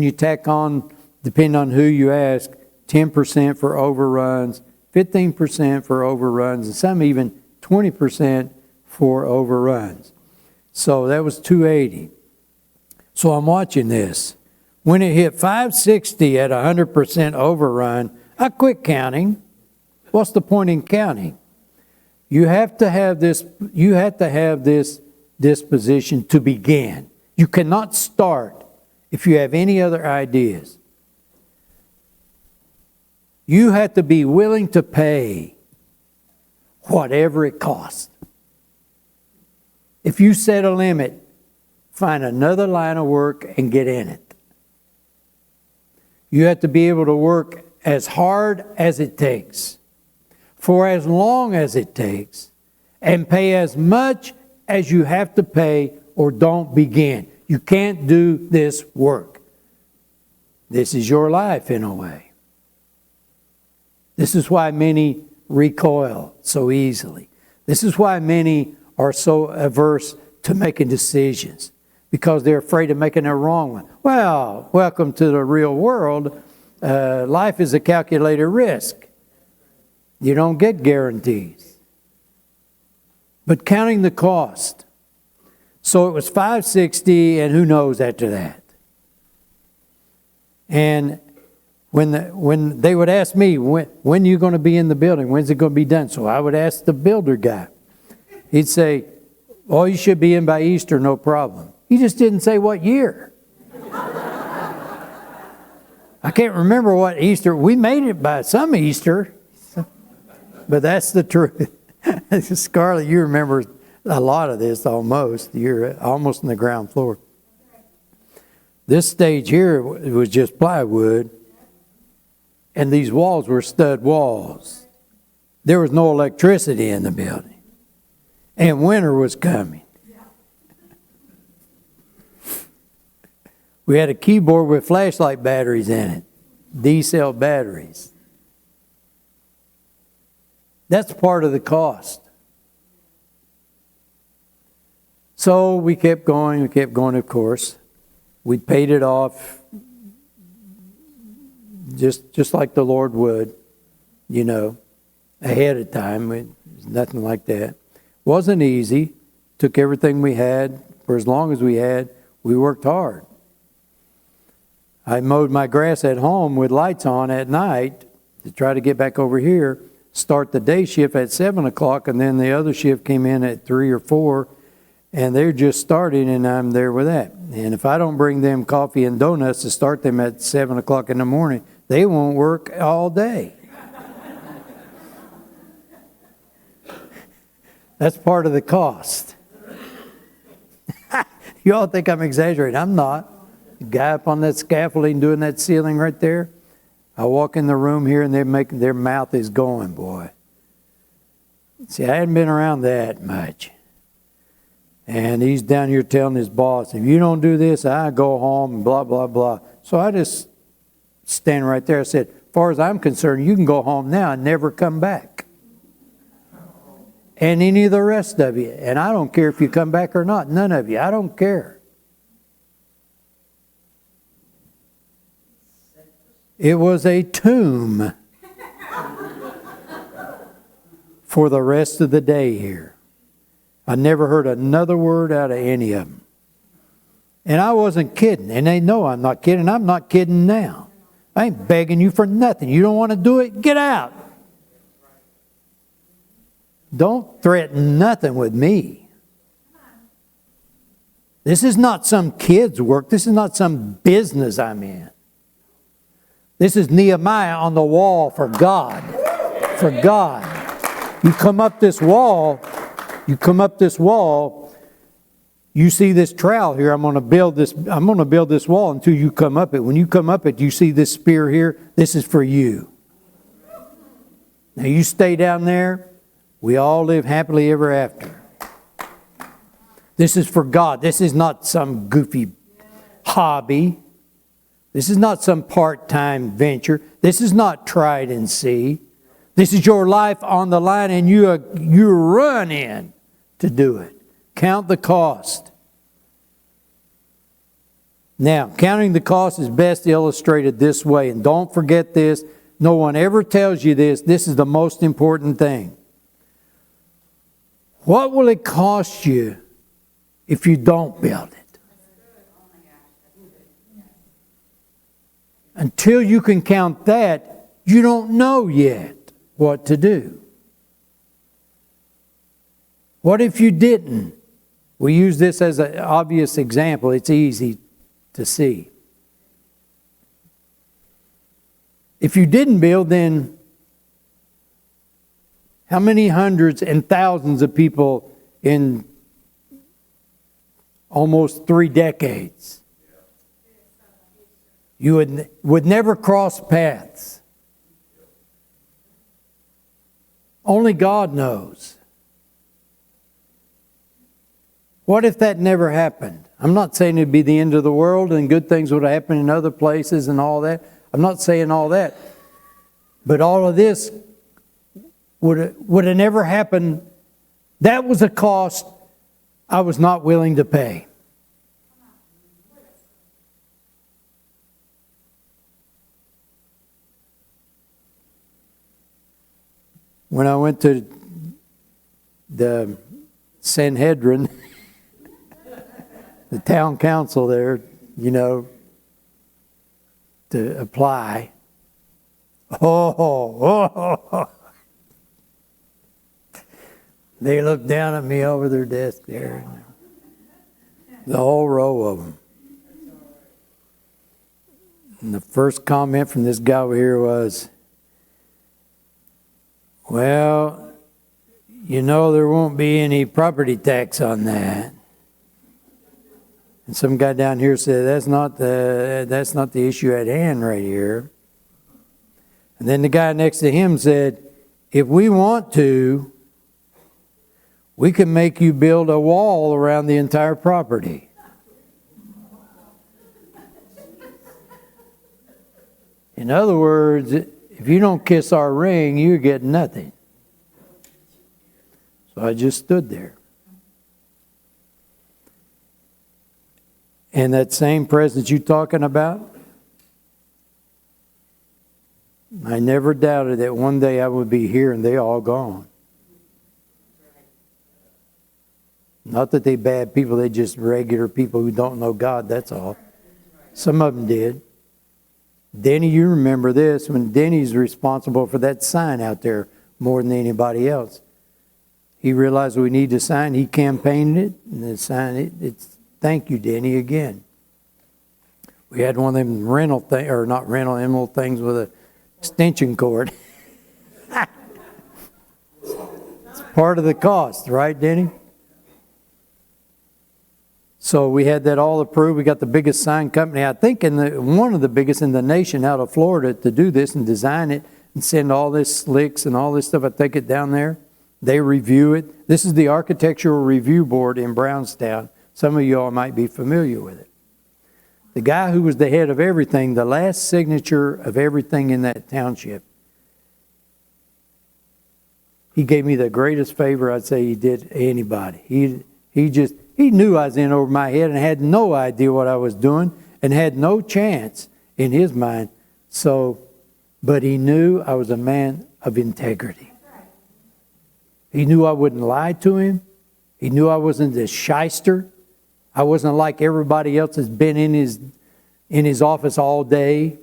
B: you tack on, depending on who you ask, 10% for overruns, 15% for overruns, and some even 20% for overruns. So that was 280. So I'm watching this. When it hit 560 at 100% overrun, I quit counting. What's the point in counting? You have to have this disposition to begin. You cannot start if you have any other ideas. You have to be willing to pay whatever it costs. If you set a limit, find another line of work and get in it. You have to be able to work as hard as it takes, for as long as it takes, and pay as much as you have to pay, or don't begin. You can't do this work. This is your life in a way. This is why many recoil so easily. This is why many are so averse to making decisions, because they're afraid of making a wrong one. Well, welcome to the real world. Life is a calculated risk. You don't get guarantees. But counting the cost. So it was 560, and who knows after that. And when they would ask me, when are you going to be in the building? When's it going to be done? So I would ask the builder guy. He'd say, oh, you should be in by Easter, no problem. He just didn't say what year. I can't remember what Easter. We made it by some Easter, but that's the truth. Scarlett, you remember a lot of this almost. You're almost on the ground floor. This stage here was just plywood, and these walls were stud walls. There was no electricity in the building, and winter was coming. We had a keyboard with flashlight batteries in it, D-cell batteries. That's part of the cost. So we kept going, of course. We paid it off just like the Lord would, you know, ahead of time. Nothing like that. Wasn't easy. Took everything we had for as long as we had. We worked hard. I mowed my grass at home with lights on at night to try to get back over here, start the day shift at 7 o'clock, and then the other shift came in at 3 or 4, and they're just starting, and I'm there with that. And if I don't bring them coffee and donuts to start them at 7 o'clock in the morning, they won't work all day. That's part of the cost. You all think I'm exaggerating. I'm not. The guy up on that scaffolding doing that ceiling right there, I walk in the room here and their mouth is going, boy. See, I hadn't been around that much. And he's down here telling his boss, if you don't do this, I go home and blah, blah, blah. So I just stand right there. I said, as far as I'm concerned, you can go home now and never come back. And any of the rest of you. And I don't care if you come back or not. None of you. I don't care. It was a tomb for the rest of the day here. I never heard another word out of any of them. And I wasn't kidding. And they know I'm not kidding. I'm not kidding now. I ain't begging you for nothing. You don't want to do it? Get out. Don't threaten nothing with me. This is not some kid's work. This is not some business I'm in. This is Nehemiah on the wall for God. For God. You come up this wall, you see this trowel here, I'm going to build this wall until you come up it. When you come up it, you see this spear here, this is for you. Now you stay down there, we all live happily ever after. This is for God. This is not some goofy hobby. This is not some part-time venture. This is not tried and see. This is your life on the line and you run in to do it. Count the cost. Now, counting the cost is best illustrated this way. And don't forget this. No one ever tells you this. This is the most important thing. What will it cost you if you don't build it? Until you can count that, you don't know yet what to do. What if you didn't? We use this as an obvious example. It's easy to see. If you didn't build, then how many hundreds and thousands of people in almost 3 decades you would never cross paths? Only God knows. What if that never happened? I'm not saying it'd be the end of the world and good things would happen in other places and all that. I'm not saying all that. But all of this would have never happened. That was a cost I was not willing to pay. When I went to the Sanhedrin, the town council there, to apply. Oh. They looked down at me over their desk there. The whole row of them. And the first comment from this guy over here was, well, there won't be any property tax on that. And some guy down here said, that's not the issue at hand right here. And then the guy next to him said, if we want to, we can make you build a wall around the entire property. In other words, if you don't kiss our ring, you get nothing. So I just stood there. And that same presence you're talking about, I never doubted that one day I would be here and they all gone. Not that they bad people, they just regular people who don't know God, that's all. Some of them did. Denny, you remember this, when Denny's responsible for that sign out there more than anybody else. He realized we need a sign, he campaigned it, and the sign, it's thank you, Denny, again. We had one of them rental thing, or not rental, them little things with a extension cord. It's part of the cost, right, Denny? So we had that all approved. We got the biggest sign company, I think, one of the biggest in the nation out of Florida to do this and design it and send all this slicks and all this stuff. I take it down there. They review it. This is the Architectural Review Board in Brownstown. Some of y'all might be familiar with it. The guy who was the head of everything, the last signature of everything in that township, he gave me the greatest favor I'd say he did anybody. He knew I was in over my head and had no idea what I was doing and had no chance in his mind. But he knew I was a man of integrity. He knew I wouldn't lie to him. He knew I wasn't a shyster. I wasn't like everybody else that's been in his office all day.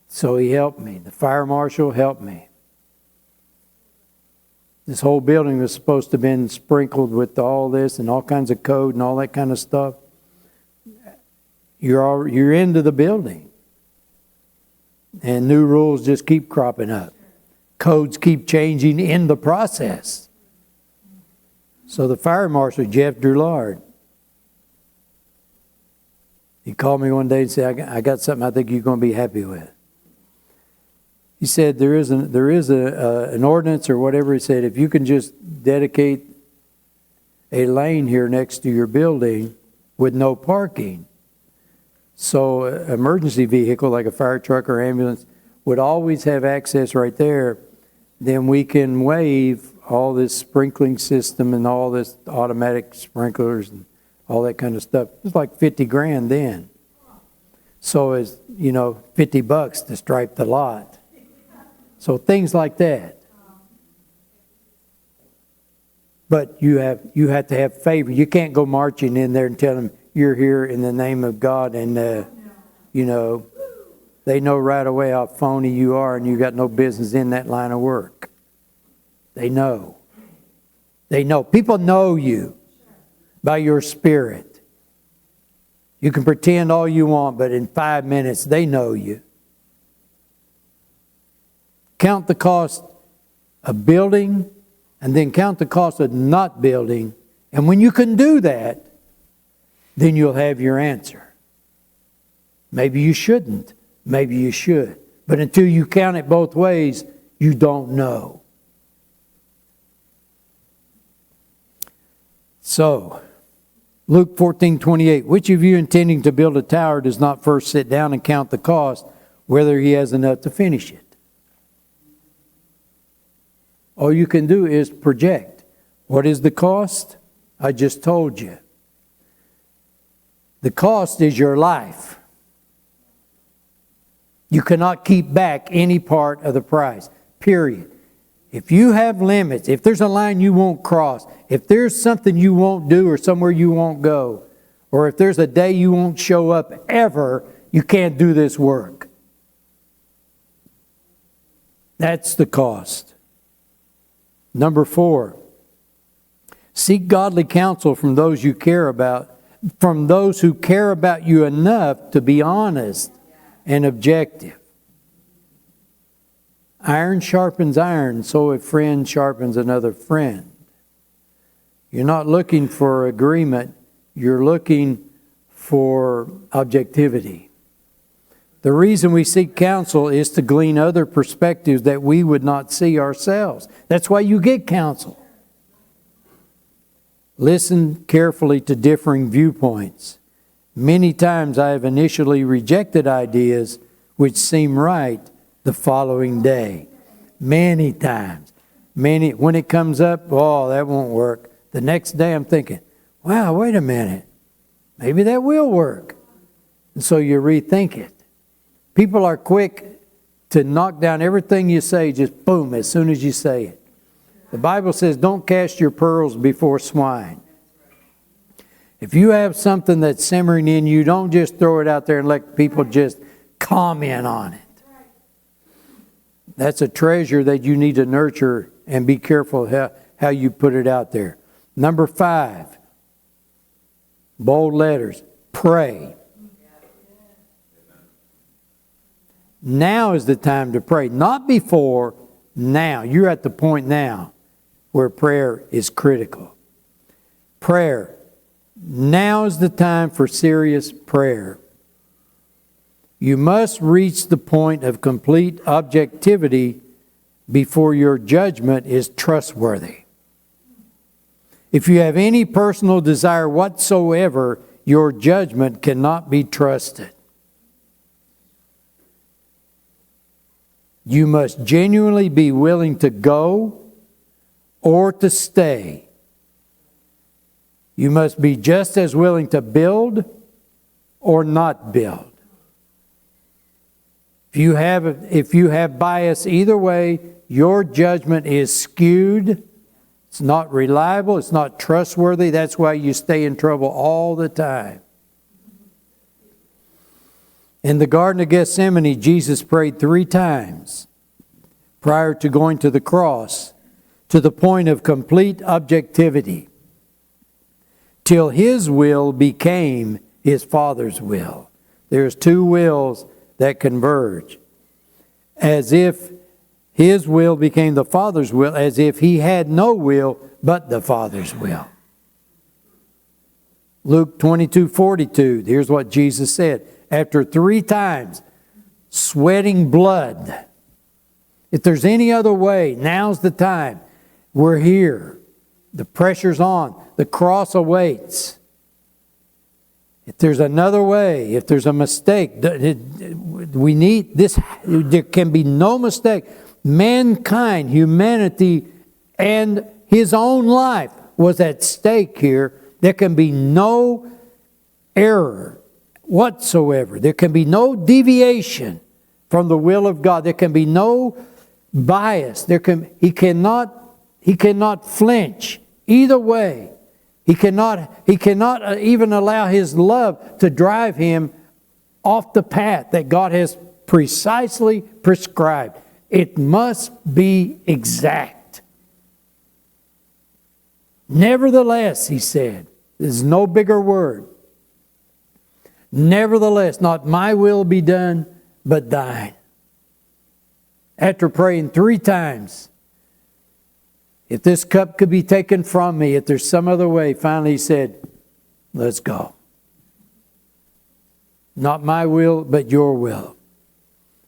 B: So he helped me. The fire marshal helped me. This whole building was supposed to have been sprinkled with all this and all kinds of code and all that kind of stuff. You're into the building. And new rules just keep cropping up. Codes keep changing in the process. So the fire marshal, Jeff Drulard, he called me one day and said, I got something I think you're going to be happy with. He said, there is an ordinance or whatever. He said, if you can just dedicate a lane here next to your building with no parking. So an emergency vehicle like a fire truck or ambulance would always have access right there. Then we can waive all this sprinkling system and all this automatic sprinklers and all that kind of stuff. It's like $50,000 then. So it's, $50 to stripe the lot. So things like that. But you have to have favor. You can't go marching in there and tell them you're here in the name of God and, they know right away how phony you are and you got no business in that line of work. They know. They know. People know you by your spirit. You can pretend all you want, but in 5 minutes, they know you. Count the cost of building and then count the cost of not building. And when you can do that, then you'll have your answer. Maybe you shouldn't. Maybe you should. But until you count it both ways, you don't know. So, Luke 14:28, which of you intending to build a tower does not first sit down and count the cost, whether he has enough to finish it? All you can do is project. What is the cost? I just told you. The cost is your life. You cannot keep back any part of the price, period. If you have limits, if there's a line you won't cross, if there's something you won't do or somewhere you won't go, or if there's a day you won't show up ever, you can't do this work. That's the cost. Number 4, seek godly counsel from those you care about, from those who care about you enough to be honest and objective. Iron sharpens iron, so a friend sharpens another friend. You're not looking for agreement, you're looking for objectivity. The reason we seek counsel is to glean other perspectives that we would not see ourselves. That's why you get counsel. Listen carefully to differing viewpoints. Many times I have initially rejected ideas which seem right the following day. Many times. When it comes up, oh, that won't work. The next day I'm thinking, wow, wait a minute. Maybe that will work. And so you rethink it. People are quick to knock down everything you say, just boom, as soon as you say it. The Bible says, don't cast your pearls before swine. If you have something that's simmering in you, don't just throw it out there and let people just comment on it. That's a treasure that you need to nurture and be careful how you put it out there. Number 5, bold letters, pray. Now is the time to pray. Not before, now. You're at the point now where prayer is critical. Prayer. Now is the time for serious prayer. You must reach the point of complete objectivity before your judgment is trustworthy. If you have any personal desire whatsoever, your judgment cannot be trusted. You must genuinely be willing to go or to stay. You must be just as willing to build or not build. If you have bias either way, your judgment is skewed. It's not reliable. It's not trustworthy. That's why you stay in trouble all the time. In the Garden of Gethsemane, Jesus prayed 3 times prior to going to the cross, to the point of complete objectivity, till His will became His Father's will. There's 2 wills that converge. As if His will became the Father's will, as if He had no will but the Father's will. Luke 22:42, here's what Jesus said. After 3 times, sweating blood. If there's any other way, now's the time. We're here. The pressure's on. The cross awaits. If there's another way, if there's a mistake, we need this. There can be no mistake. Mankind, humanity, and His own life was at stake here. There can be no error whatsoever. There can be no deviation from the will of God. There can be no bias. He cannot flinch either way. He cannot even allow His love to drive Him off the path that God has precisely prescribed. It must be exact. Nevertheless, He said, there's no bigger word. Nevertheless, not my will be done, but thine. After praying 3 times, if this cup could be taken from me, if there's some other way, finally He said, let's go. Not my will, but your will.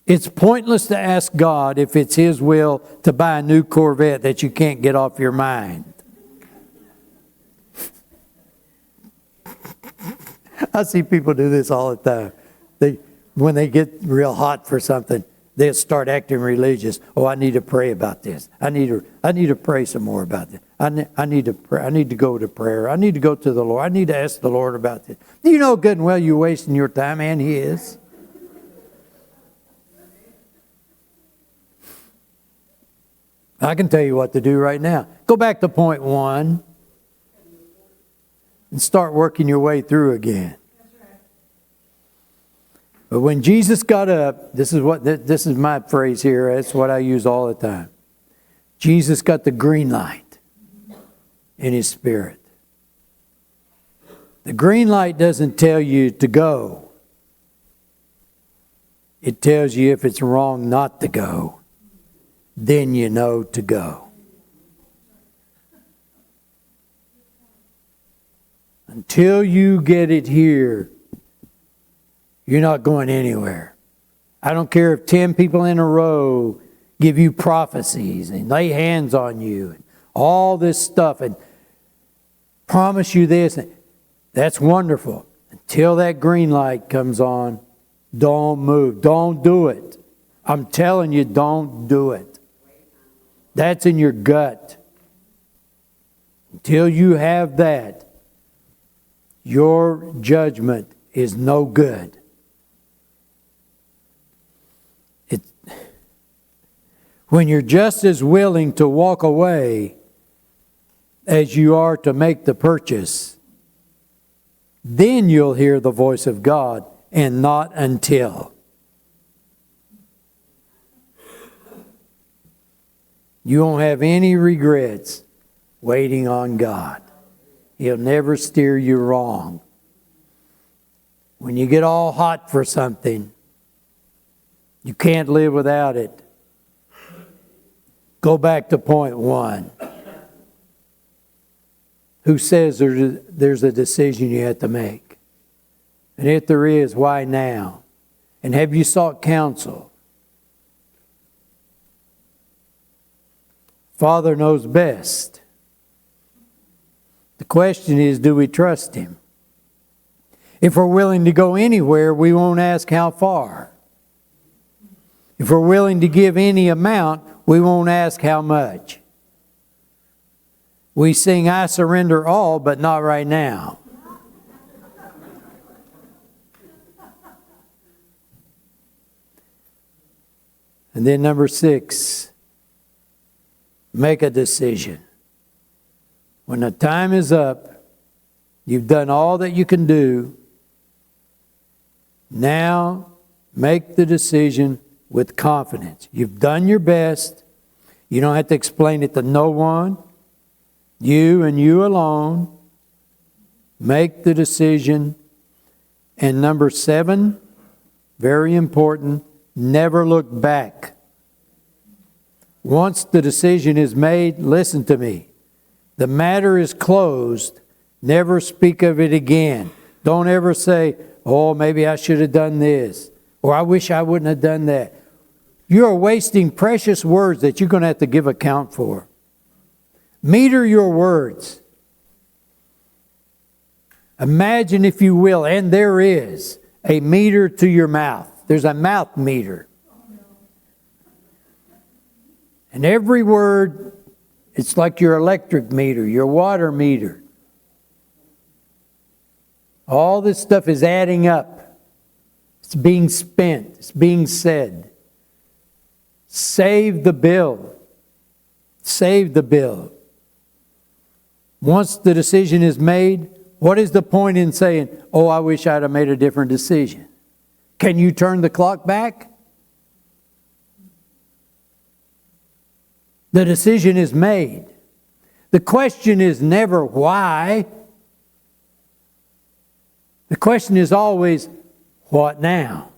B: It's pointless to ask God if it's His will to buy a new Corvette that you can't get off your mind. I see people do this all the time. When they get real hot for something, they'll start acting religious. Oh, I need to pray about this. I need to pray some more about this. I need to pray. I need to go to prayer. I need to go to the Lord. I need to ask the Lord about this. You know good and well you're wasting your time, and He is. I can tell you what to do right now. Go back to point 1 and start working your way through again. But when Jesus got up, this is my phrase here. That's what I use all the time. Jesus got the green light in His spirit. The green light doesn't tell you to go. It tells you if it's wrong not to go. Then you know to go. Until you get it here, you're not going anywhere. I don't care if 10 people in a row give you prophecies and lay hands on you and all this stuff and promise you this. That's wonderful. Until that green light comes on, don't move. Don't do it. I'm telling you, don't do it. That's in your gut. Until you have that, your judgment is no good. when you're just as willing to walk away as you are to make the purchase, then you'll hear the voice of God, and not until. You won't have any regrets waiting on God. He'll never steer you wrong. When you get all hot for something, you can't live without it. Go back to point one. Who says there's a decision you have to make? And if there is, why now? And have you sought counsel? Father knows best. The question is, do we trust Him? If we're willing to go anywhere, we won't ask how far. If we're willing to give any amount, we won't ask how much. We sing, I surrender all, but not right now. And then number 6, make a decision. When the time is up, you've done all that you can do. Now, make the decision with confidence. You've done your best. You don't have to explain it to no one. You and you alone. Make the decision. And number 7, very important, never look back. Once the decision is made, listen to me. The matter is closed. Never speak of it again. Don't ever say, oh, maybe I should have done this. Or I wish I wouldn't have done that. You're wasting precious words that you're going to have to give account for. Meter your words. Imagine, if you will, and there is a meter to your mouth. There's a mouth meter. And every word, it's like your electric meter, your water meter. All this stuff is adding up. It's being spent. It's being said. Save the bill. Save the bill. Once the decision is made, what is the point in saying, oh, I wish I'd have made a different decision? Can you turn the clock back? The decision is made. The question is never why. The question is always, what now?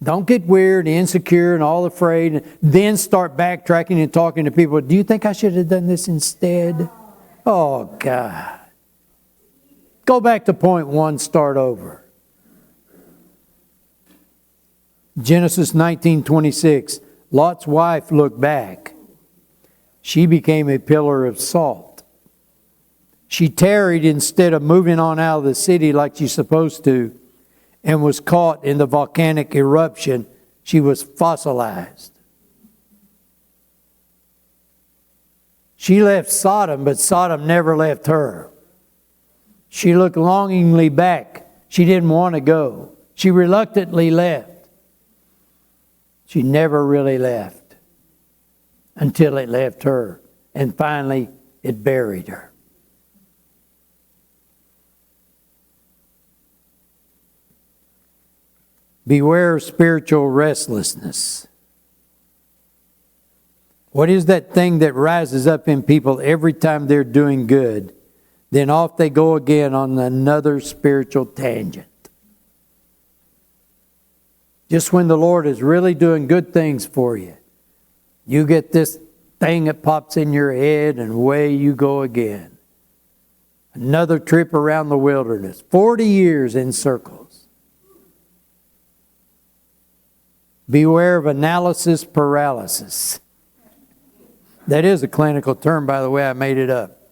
B: Don't get weird and insecure and all afraid, and then start backtracking and talking to people. Do you think I should have done this instead? Oh, God. Go back to point 1, start over. Genesis 19:26. Lot's wife looked back. She became a pillar of salt. She tarried instead of moving on out of the city like she's supposed to, and was caught in the volcanic eruption. She was fossilized. She left Sodom, but Sodom never left her. She looked longingly back. She didn't want to go. She reluctantly left. She never really left until it left her. And finally, it buried her. Beware of spiritual restlessness. What is that thing that rises up in people every time they're doing good? Then off they go again on another spiritual tangent. Just when the Lord is really doing good things for you, you get this thing that pops in your head and away you go again. Another trip around the wilderness. 40 years in circles. Beware of analysis paralysis. That is a clinical term, by the way. I made it up.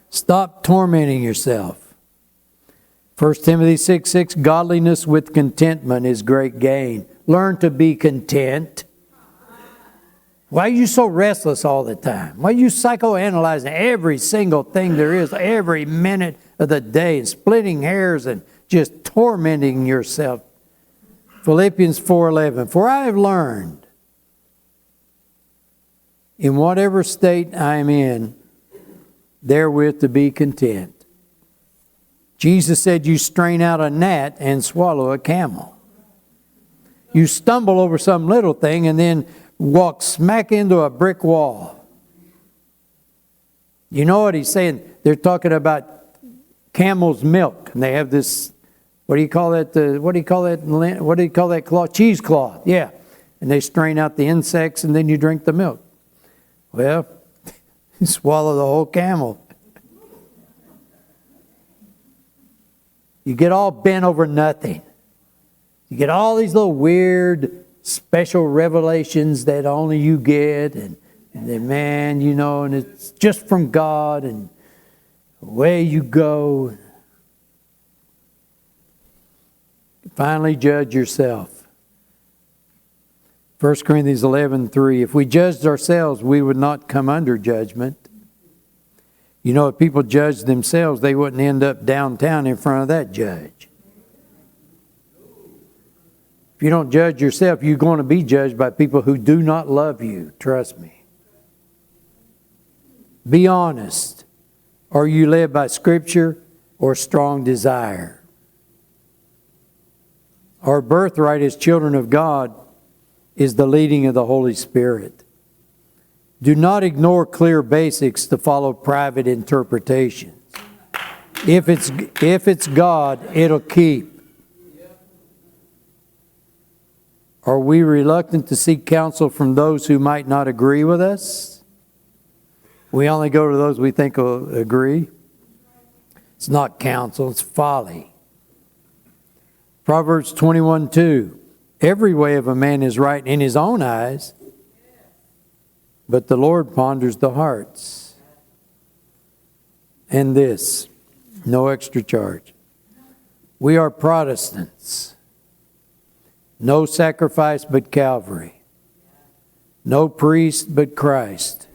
B: Stop tormenting yourself. 1 Timothy 6:6, godliness with contentment is great gain. Learn to be content. Why are you so restless all the time? Why are you psychoanalyzing every single thing there is, every minute of the day, and splitting hairs and just tormenting yourself? Philippians 4:11. For I have learned, in whatever state I am in, therewith to be content. Jesus said, you strain out a gnat and swallow a camel. You stumble over some little thing and then walk smack into a brick wall. You know what he's saying? They're talking about camel's milk, and they have this, what do you call that? What do you call that cloth? Cheesecloth, yeah. And they strain out the insects, and then you drink the milk. Well, you swallow the whole camel. You get all bent over nothing. You get all these little weird, special revelations that only you get, and then, man, you know, and it's just from God, and away you go. Finally, judge yourself. 1 Corinthians 11:3. If we judged ourselves, we would not come under judgment. You know, if people judged themselves, they wouldn't end up downtown in front of that judge. If you don't judge yourself, you're going to be judged by people who do not love you. Trust me. Be honest. Are you led by Scripture or strong desire? Our birthright as children of God is the leading of the Holy Spirit. Do not ignore clear basics to follow private interpretations. If it's God, it'll keep. Are we reluctant to seek counsel from those who might not agree with us? We only go to those we think will agree. It's not counsel, it's folly. Proverbs 21:2. Every way of a man is right in his own eyes, but the Lord ponders the hearts. And this, no extra charge. We are Protestants. No sacrifice but Calvary. No priest but Christ.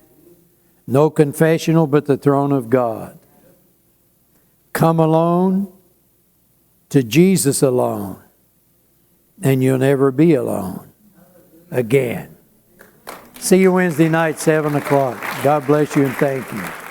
B: No confessional but the throne of God. Come alone to Jesus alone, and you'll never be alone again. See you Wednesday night, 7 o'clock. God bless you and thank you.